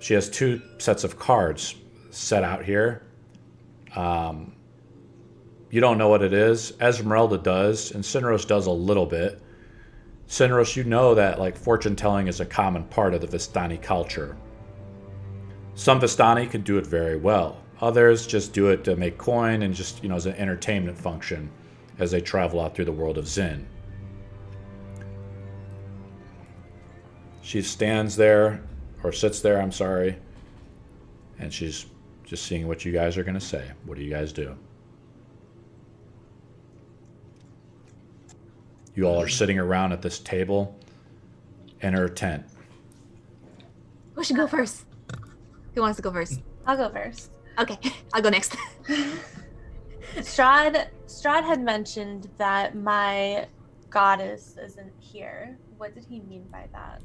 she has 2 sets of cards set out here. You don't know what it is. Esmeralda does, and Cinderos does a little bit. Cinderos, you know that like fortune telling is a common part of the Vistani culture. Some Vistani can do it very well. Others just do it to make coin and just, as an entertainment function as they travel out through the world of Zin. She stands there, or sits there, I'm sorry, and she's just seeing what you guys are going to say. What do you guys do? You all are sitting around at this table in her tent. Who should go first? Who wants to go first? I'll go first. Okay, I'll go next. Strahd had mentioned that my goddess isn't here. What did he mean by that?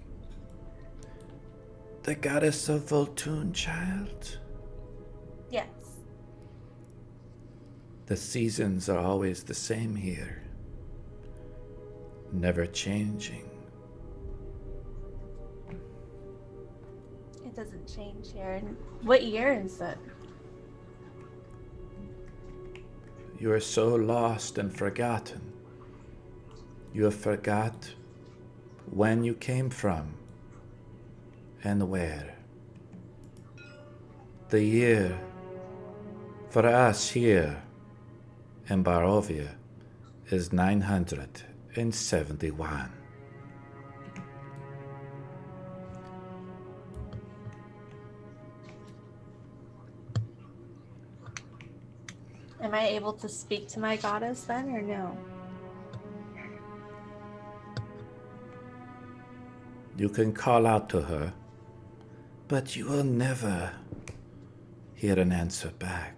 The goddess of Voltune, child? Yes. The seasons are always the same here. Never changing. It doesn't change here. What year is it? You are so lost and forgotten. You have forgot when you came from and where. The year for us here in Barovia is 971. Am I able to speak to my goddess then, or no? You can call out to her, but you will never hear an answer back.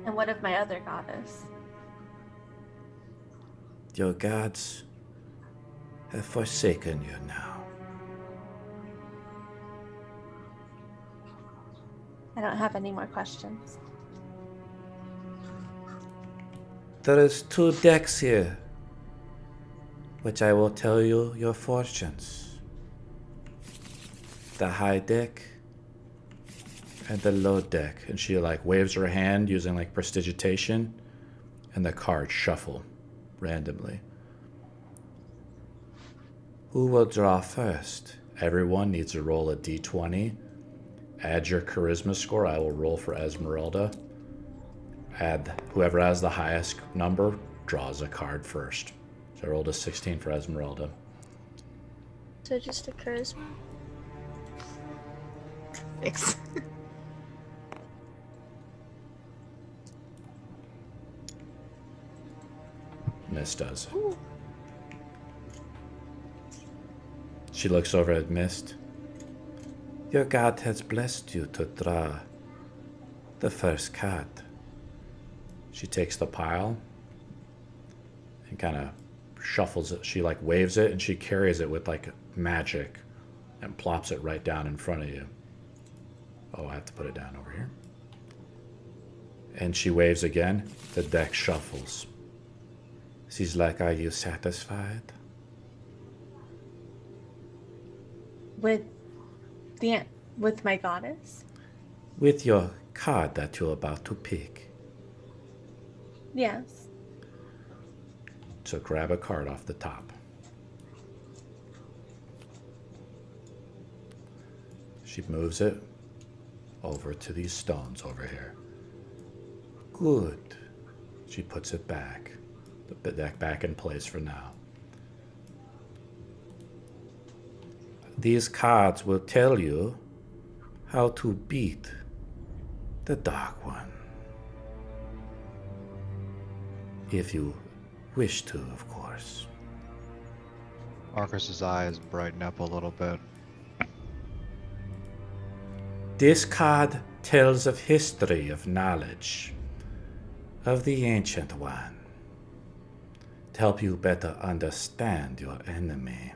And what of my other goddess? Your gods have forsaken you now. I don't have any more questions. There is 2 decks here, which I will tell you your fortunes. The high deck and the low deck. And she waves her hand using prestidigitation, and the cards shuffle randomly. Who will draw first? Everyone needs to roll a d20. Add your charisma score. I will roll for Esmeralda. Add whoever has the highest number draws a card first. So I rolled a 16 for Esmeralda. So just a charisma. 6. Mist does. Ooh. She looks over at Mist. Your god has blessed you to draw the first card. She takes the pile and kind of shuffles it. She waves it and she carries it with magic and plops it right down in front of you. Oh, I have to put it down over here. And she waves again. The deck shuffles. She's like, are you satisfied? With my goddess? With your card that you're about to pick. Yes. So grab a card off the top. She moves it over to these stones over here. Good. She puts it back. The deck back in place for now. These cards will tell you how to beat the Dark One. If you wish to, of course. Marcus's eyes brighten up a little bit. This card tells of history, of knowledge, of the Ancient One, to help you better understand your enemy.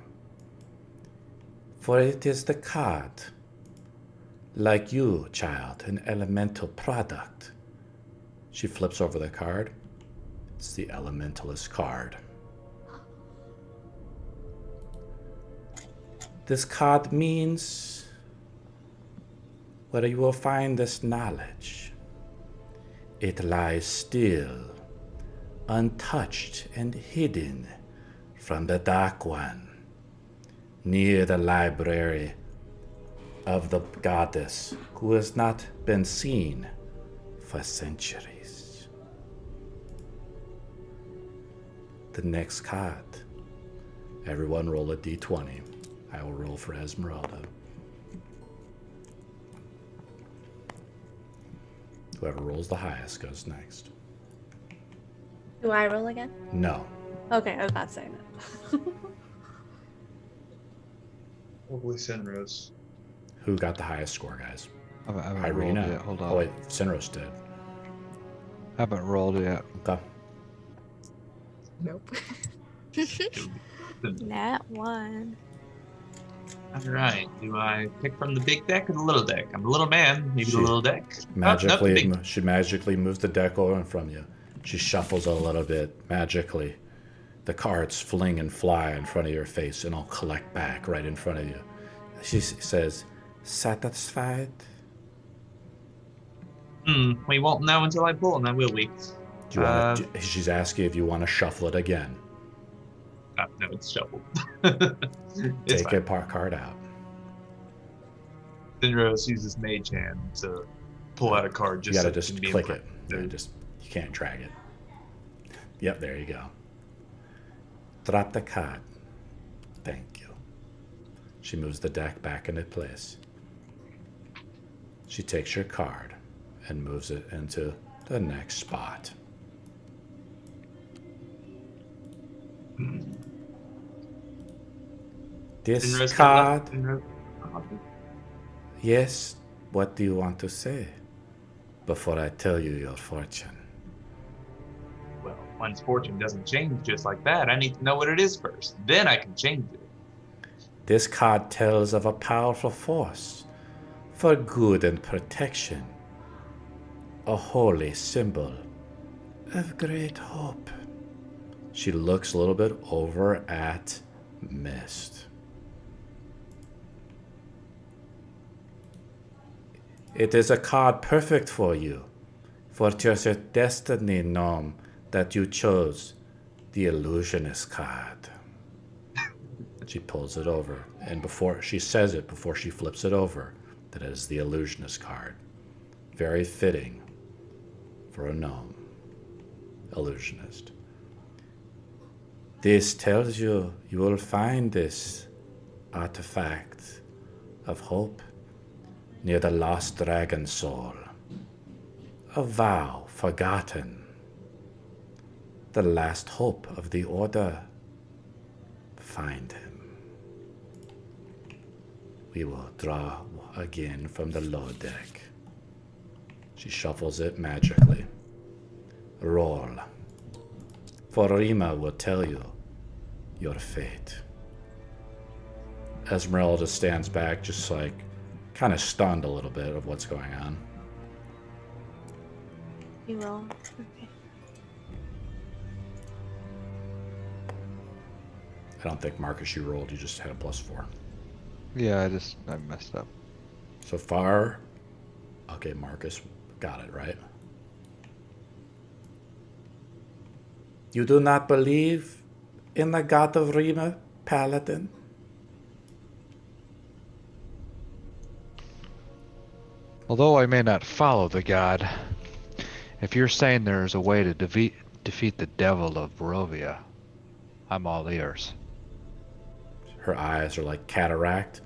For it is the card, like you, child, an elemental product. She flips over the card. It's the Elementalist card. This card means where you will find this knowledge. It lies still, untouched and hidden from the Dark One, near the library of the goddess who has not been seen for centuries. The next card. Everyone roll a d20. I will roll for Esmeralda. Whoever rolls the highest goes next. Do I roll again? No. Okay, I was not saying that. Hopefully Senrose. Who got the highest score, guys? I haven't rolled Irina. yet. Hold on. Oh wait, Sinros did. Haven't rolled yet. Okay. Nope. Nat 1. Alright, do I pick from the big deck or the little deck? I'm a little man, maybe the little deck. Magically, Oh, no, she magically moves the deck over from you. She shuffles a little bit magically. The cards fling and fly in front of your face and all collect back right in front of you. She says, "Satisfied?" We won't know until I pull, now will we? Do you want she's asking if you want to shuffle it again. No, it's shuffled. Take a card out. Sinrose uses Mage Hand to pull out a card. You Just gotta so just can be in click front. it. You can't drag it. Yep, there you go. Drop the card. Thank you. She moves the deck back into place. She takes your card and moves it into the next spot. This Sinrose card. Sinrose- Yes, what do you want to say before I tell you your fortune? Well, one's fortune doesn't change just like that. I need to know what it is first. Then I can change it. This card tells of a powerful force for good and protection, a holy symbol of great hope. She looks a little bit over at Mist. It is a card perfect for you, for it is your destiny, gnome, that you chose the illusionist card. She pulls it over, and before she says it, before she flips it over, that it is the illusionist card. Very fitting for a gnome. Illusionist. This tells you you will find this artifact of hope near the lost dragon soul. A vow forgotten. The last hope of the order. Find him. We will draw again from the low deck. She shuffles it magically. Roll. For Rima will tell you your fate. Esmeralda stands back, just like kind of stunned a little bit of what's going on. You will. Okay. I don't think, Marcus, you rolled. You just had a +4. Yeah, I messed up. So far, okay, Marcus got it, right? You do not believe in the god of Rima, Paladin? Although I may not follow the god, if you're saying there's a way to defeat the devil of Barovia, I'm all ears. Her eyes are like cataract.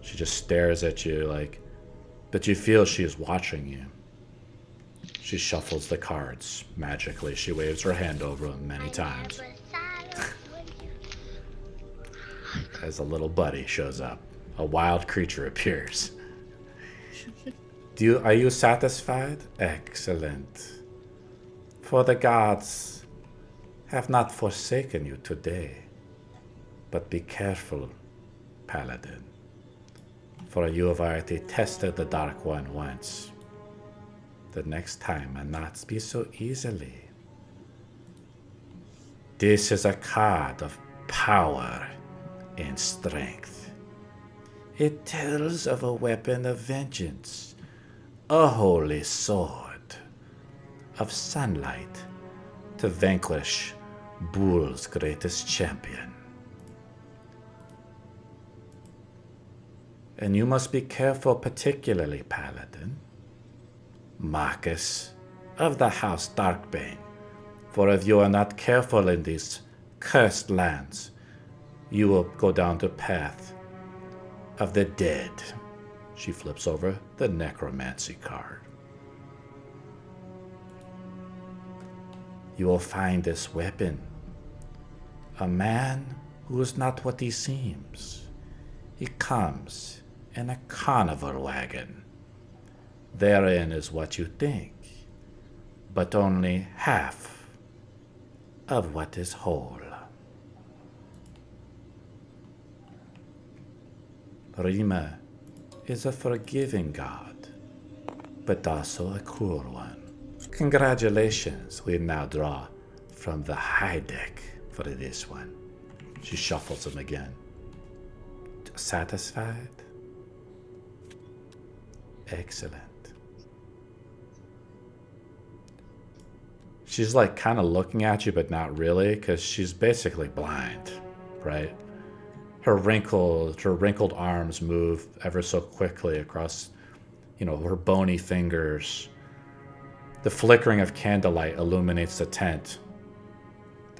She just stares at you like, but you feel she is watching you. She shuffles the cards magically. She waves her hand over them many times. As a little buddy shows up, a wild creature appears. Are you satisfied? Excellent. For the gods have not forsaken you today. But be careful, Paladin. For you have already tested the Dark One once. The next time may not be so easily. This is a card of power and strength. It tells of a weapon of vengeance, a holy sword of sunlight to vanquish Bull's greatest champion. And you must be careful, particularly, Paladin, Marcus of the House Darkbane, for if you are not careful in these cursed lands, you will go down the path of the dead. She flips over the necromancy card. You will find this weapon. A man who is not what he seems. He comes in a carnival wagon. Therein is what you think, but only half of what is whole. Rima is a forgiving god, but also a cruel one. Congratulations, we now draw from the high deck for this one. She shuffles them again. Satisfied? Excellent. She's like kind of looking at you, but not really, because she's basically blind, right? Her wrinkled arms move ever so quickly across, her bony fingers. The flickering of candlelight illuminates the tent.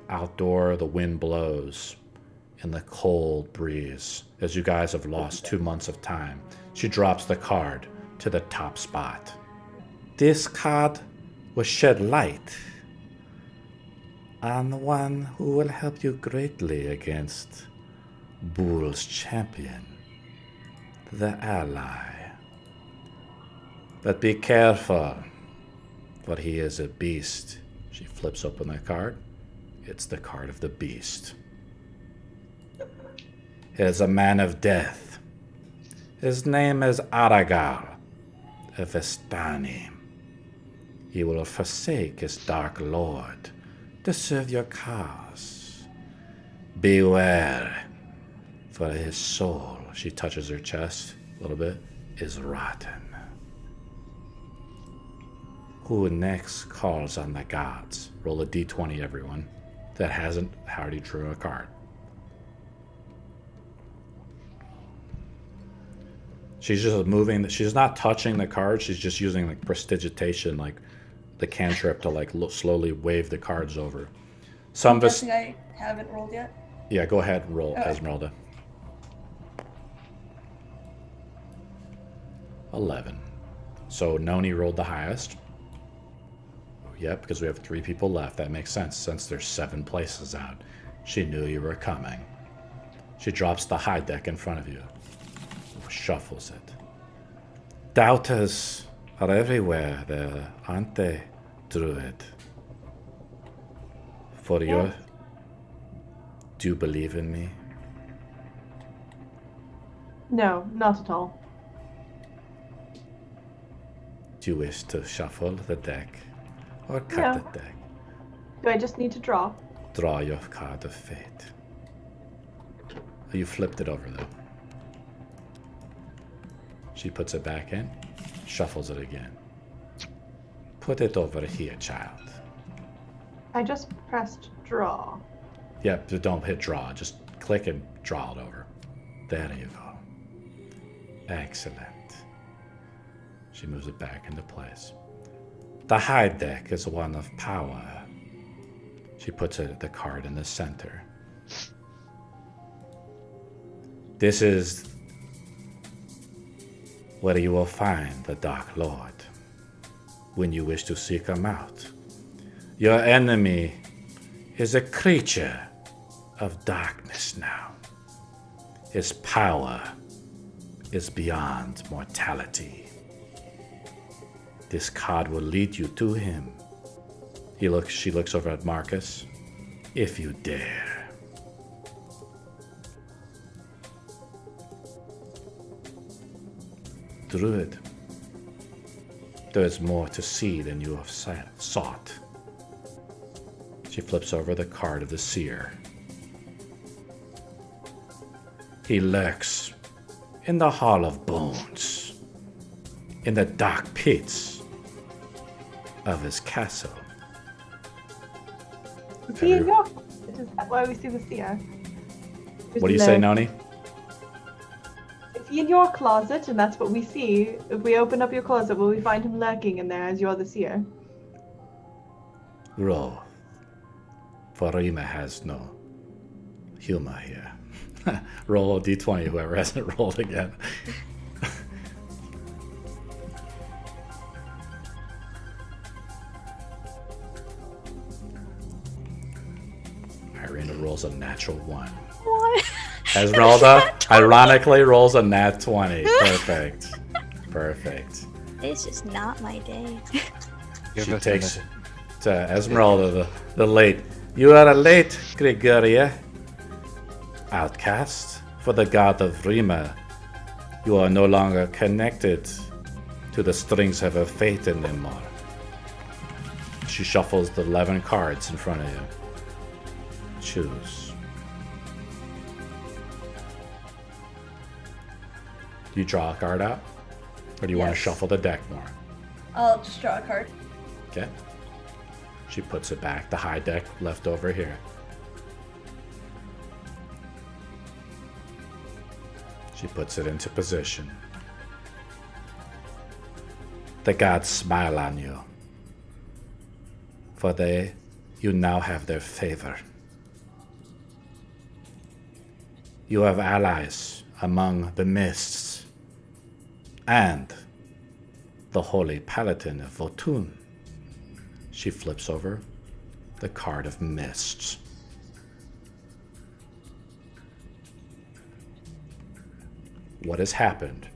Outdoor, the wind blows in the cold breeze as you guys have lost 2 months of time. She drops the card to the top spot. This card will shed light on one who will help you greatly against Bull's champion, the ally. But be careful, for he is a beast. She flips open the card. It's the card of the beast. He is a man of death. His name is Aragal of Estani. He will forsake his Dark Lord to serve your cause. Beware, for his soul, she touches her chest a little bit, is rotten. Who next calls on the gods? Roll a d20, everyone. That hasn't already drew a card. She's just moving. She's not touching the card. She's just using like prestidigitation, like the cantrip to like slowly wave the cards over. Some of us. I haven't rolled yet. Yeah, go ahead and roll, Okay. Esmeralda. 11. So Noni rolled the highest. Yep, because we have 3 people left. That makes sense since there's 7 places out. She knew you were coming. She drops the high deck in front of you. Shuffles it. Doubters are everywhere there, aren't they, Druid? For your... Do you believe in me? No, not at all. Do you wish to shuffle the deck? Or cut No. the deck? Do I just need to draw? Draw your card of fate. You flipped it over, though. She puts it back in, shuffles it again. Put it over here, child. I just pressed draw. Yep, don't hit draw. Just click and draw it over. There you go. Excellent. She moves it back into place. The high deck is one of power. She puts the card in the center. This is where you will find the Dark Lord when you wish to seek him out. Your enemy is a creature of darkness now. His power is beyond mortality. This card will lead you to him. She looks over at Marcus. If you dare. Druid, there is more to see than you have sought. She flips over the card of the seer. He lurks in the Hall of Bones, in the dark pits of his castle. Is he in your closet? Is that why we see the seer? What do you say, Noni? Is he in your closet and that's what we see? If we open up your closet, will we find him lurking in there as you're the seer? Roll. For Rima has no humor here. Roll a d20, whoever hasn't rolled again. Irina rolls a natural 1. What? Esmeralda, ironically, rolls a nat 20. Perfect. Perfect. It's just not my day. She takes to Esmeralda, the late. You are a late, Gregoria. Outcast, for the god of Rima, you are no longer connected to the strings of her fate anymore. She shuffles the 11 cards in front of you. Choose. Do you draw a card out? Or do you want to Yes. shuffle the deck more? I'll just draw a card. Okay. She puts it back, the high deck left over here. She puts it into position. The gods smile on you, for you now have their favor. You have allies among the mists and the holy paladin of Votun. She flips over the card of mists. What has happened?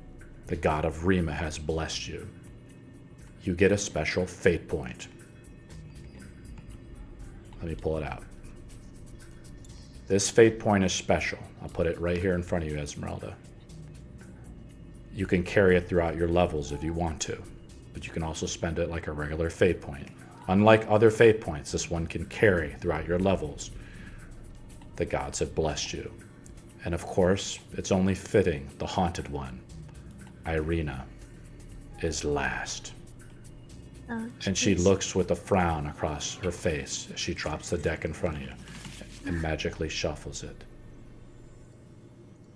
The god of Rima has blessed you. You get a special fate point. Let me pull it out. This fate point is special. I'll put it right here in front of you, Esmeralda. You can carry it throughout your levels if you want to, but you can also spend it like a regular fate point. Unlike other fate points, this one can carry throughout your levels. The gods have blessed you. And of course, it's only fitting the haunted one, Irina, is last. Oh, And she jeez. looks with a frown across her face as she drops the deck in front of you and magically shuffles it.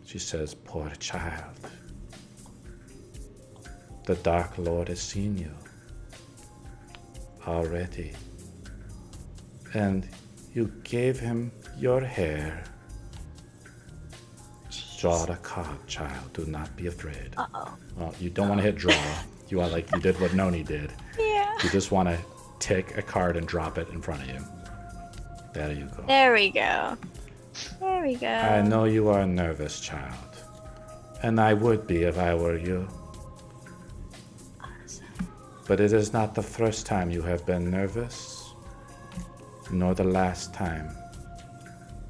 She says, "Poor child. The Dark Lord has seen you already. And you gave him your hair. Draw the card, child. Do not be afraid." Uh-oh. Well, you don't want to hit draw. You are like you did what Noni did. Yeah. You just want to take a card and drop it in front of you. There you go. There we go. There we go. I know you are nervous, child. And I would be if I were you. But it is not the first time you have been nervous, nor the last time.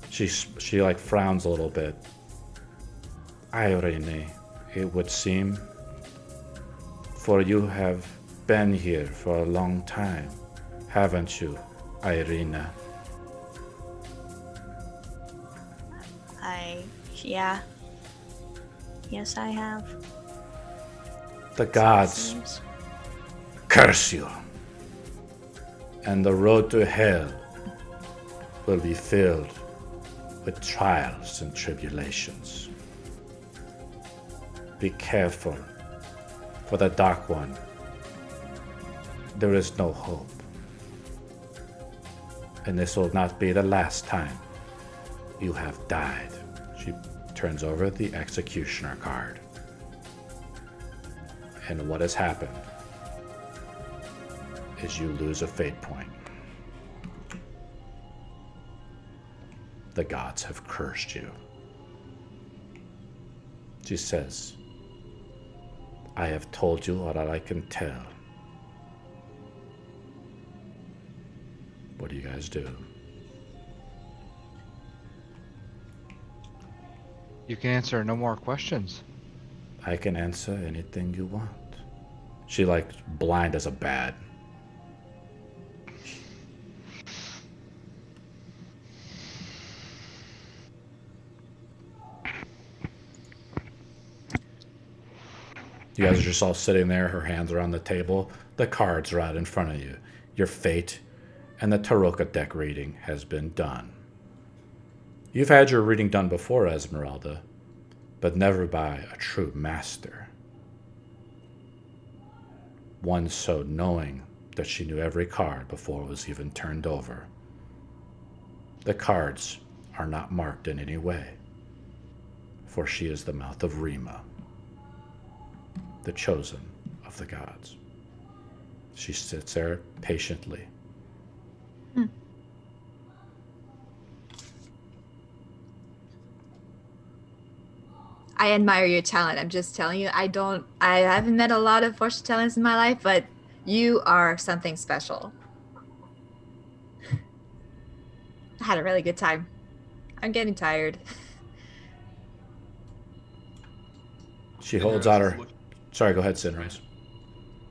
She like frowns a little bit. Irene, it would seem, for you have been here for a long time, haven't you, Irina? Yeah. Yes, I have. The gods Seems. curse you, and the road to hell will be filled with trials and tribulations. Be careful, for the Dark One. There is no hope. And this will not be the last time you have died. She turns over the Executioner card. And what has happened is you lose a fate point. The gods have cursed you. She says, "I have told you all I can tell." What do you guys do? You can answer no more questions. I can answer anything you want. She like blind as a bat. You guys are just all sitting there. Her hands are on the table. The cards are out in front of you. Your fate and the Tarokka deck reading has been done. You've had your reading done before, Esmeralda, but never by a true master. One so knowing that she knew every card before it was even turned over. The cards are not marked in any way, for she is the mouth of Rima, the chosen of the gods. She sits there patiently. I admire your talent. I'm just telling you, I haven't met a lot of fortune tellers in my life, but you are something special. I had a really good time. I'm getting tired. She holds out her... Sorry, go ahead, Sinrose.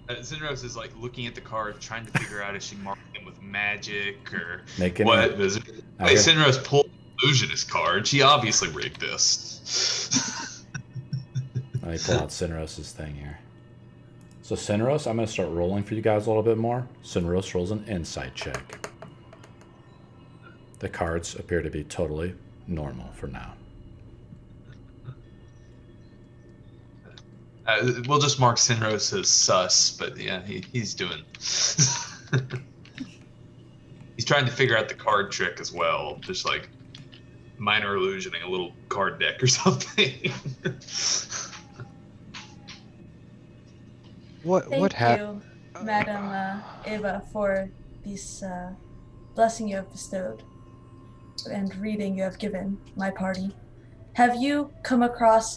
Sinrose is like looking at the cards, trying to figure out if she marked them with magic or Making what. it- Hey, Sinrose pulled the illusionist card. She obviously rigged this. Let me pull out Sinrose's thing here. So Sinrose, I'm going to start rolling for you guys a little bit more. Sinrose rolls an insight check. The cards appear to be totally normal for now. We'll just mark Sinrose as sus, but yeah, he's doing. He's trying to figure out the card trick as well, just like minor illusioning a little card deck or something. What happened? Thank you, Madam Eva, for this blessing you have bestowed and reading you have given my party. Have you come across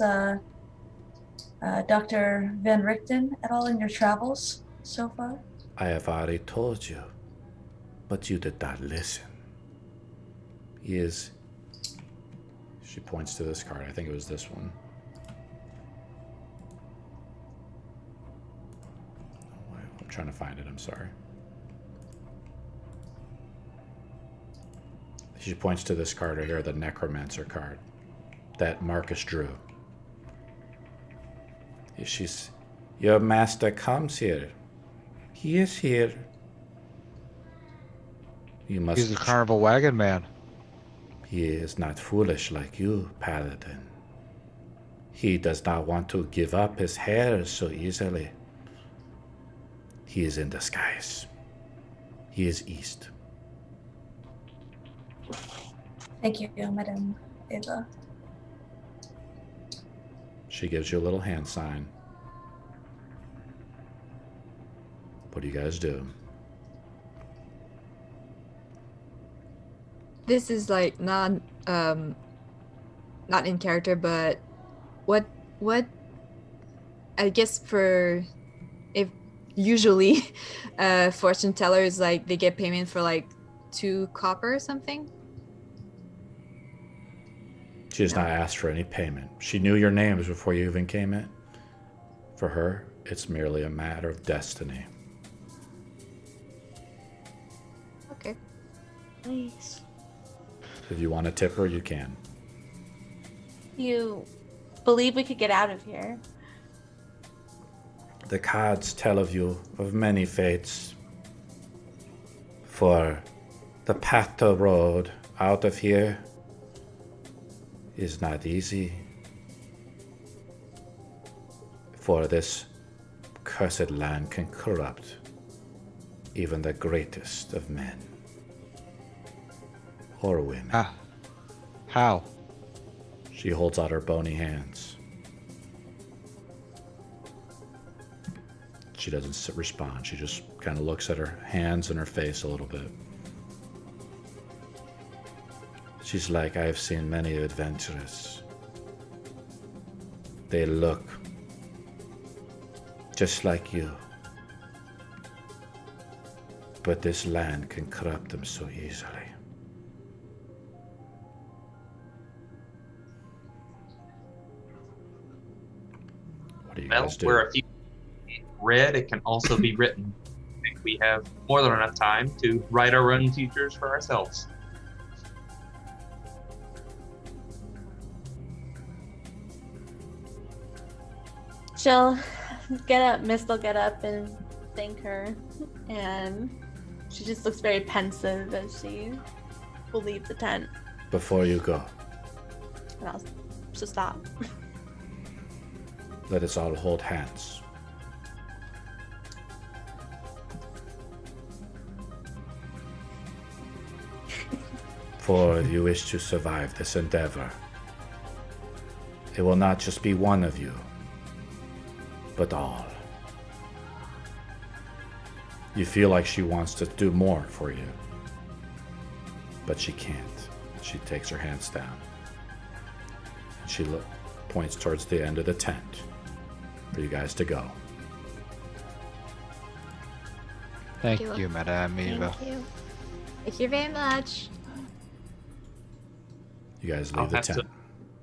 Dr. Van Richten at all in your travels so far? I have already told you, but you did not listen. He is... She points to this card. I think it was this one. I'm trying to find it. I'm sorry. She points to this card right here, the Necromancer card that Marcus drew. She's... Your master comes here. He is here. You must... He's a carnival wagon man. He is not foolish like you, Paladin. He does not want to give up his hair so easily. He is in disguise. He is east. Thank you, Madam Eva. She gives you a little hand sign. What do you guys do? This is like not in character, but what I guess for if usually fortune tellers, like they get payment for like 2 copper or something. She has not asked for any payment. She knew your names before you even came in. For her, it's merely a matter of destiny. Okay. Nice. If you want to tip her, you can. You believe we could get out of here? The cards tell of you of many fates. For the path to road out of here is not easy. For this cursed land can corrupt even the greatest of men or women. Ah. How? She holds out her bony hands. She doesn't respond. She just kind of looks at her hands and her face a little bit. She's like, I have seen many adventurers. They look just like you. But this land can corrupt them so easily. What do you Well, guys do? where a few read, it can also be written. I think we have more than enough time to write our own futures for ourselves. She'll get up. Mist will get up and thank her, and she just looks very pensive as she will leave the tent. Before you go, And I'll just stop. let us all hold hands. For you wish to survive this endeavor. It will not just be one of you, but all. You feel like she wants to do more for you, but she can't. She takes her hands down. And she points towards the end of the tent for you guys to go. Thank you. you, Madame Eva. Thank you. Thank you very much. You guys I'll leave the have to- tent.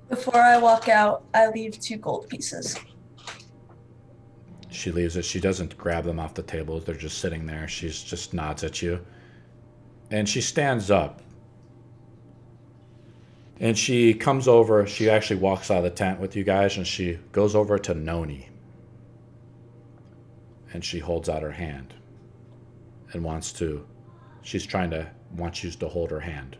Before I walk out, I leave 2 gold pieces. She leaves it. She doesn't grab them off the table. They're just sitting there. She just nods at you. And she stands up. And she comes over. She actually walks out of the tent with you guys. And she goes over to Noni. And she holds out her hand. And wants you to hold her hand.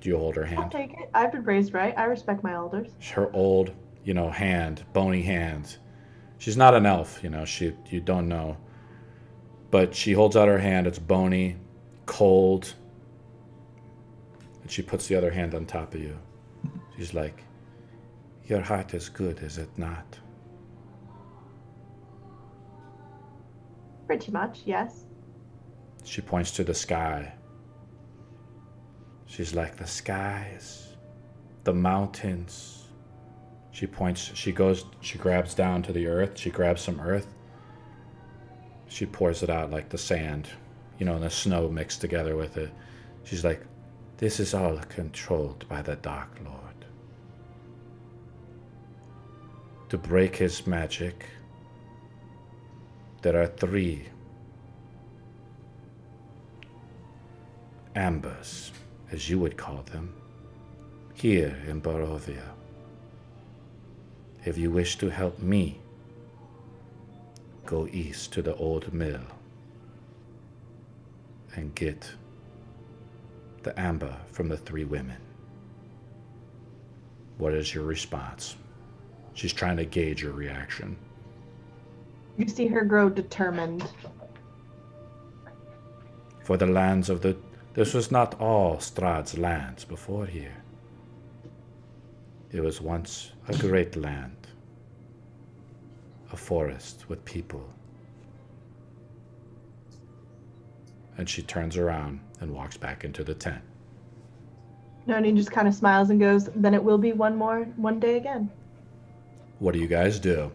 Do you hold her I'll hand? take it. I've been raised right. I respect my elders. Her old, hand, bony hand. She's not an elf, you don't know. But she holds out her hand, it's bony, cold. And she puts the other hand on top of you. She's like, your heart is good, is it not? Pretty much, yes. She points to the sky. She's like, the skies, the mountains. She grabs down to the earth. She grabs some earth. She pours it out like the sand, and the snow mixed together with it. She's like, this is all controlled by the Dark Lord. To break his magic, there are 3 ambers, as you would call them, here in Barovia. If you wish to help me, go east to the old mill and get the amber from the 3 women. What is your response? She's trying to gauge your reaction. You see her grow determined. For the lands of this was not all Strahd's lands before here. It was once a great land, a forest with people. And she turns around and walks back into the tent. Noni just kind of smiles and goes, then it will be one day again. What do you guys do?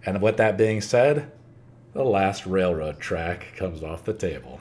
And with that being said, the last railroad track comes off the table.